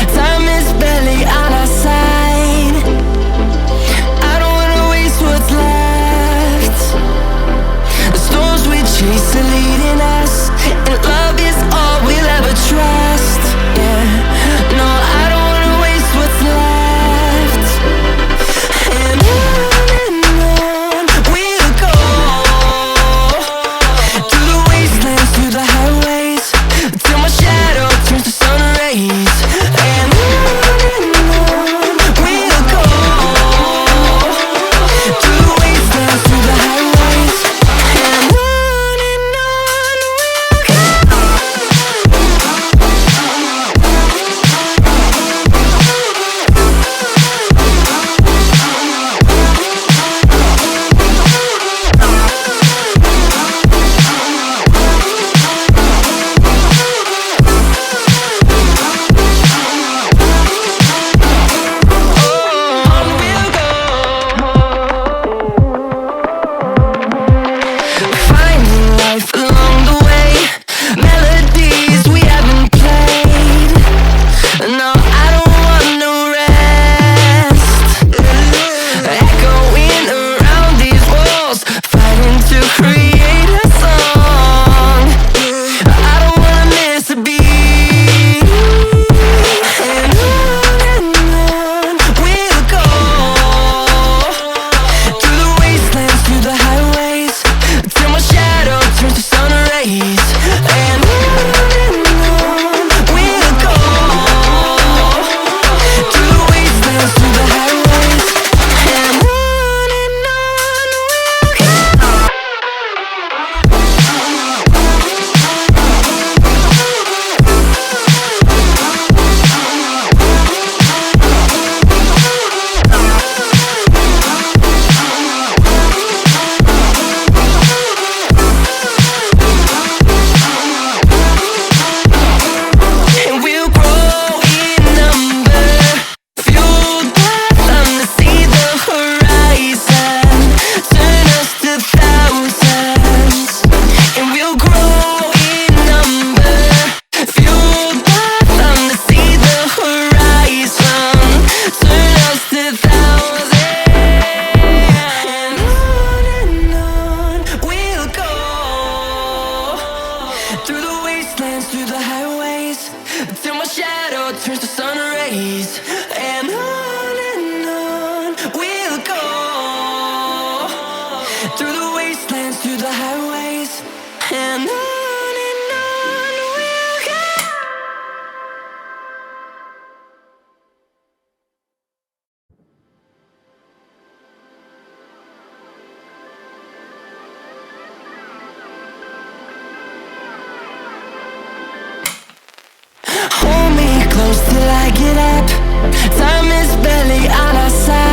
Time is barely on our side. I don't wanna waste what's left. The storms we chase are leading us, and love is all we'll ever trust. Yeah, no, I don't wanna waste what's left. And on we'll go, through the wastelands, through the highways, till my shadow turns to sun rays. And on we'll go, through the wastelands, through the highways. And on finding life along the way, melodies we haven't played. No, I don't want no rest. Echoing around these walls, fighting to create a song. I don't wanna miss a beat. And on we'll go, through the wastelands, through the highways, till my shadow turns to sun rays. And on we'll go, through the wastelands, through the highways. And on we'll go. And we'll grow in number, fueled by them to see the horizon, turn us to thousands. And we'll grow in number, fueled by them to see the horizon, turn us to thousands. And on we'll go, through the wastelands, through the highways, till my shadow turns to sun rays. And on we'll go, through the wastelands, through the highways. And on we'll go. Hold me close till I get up. Time is barely on our side.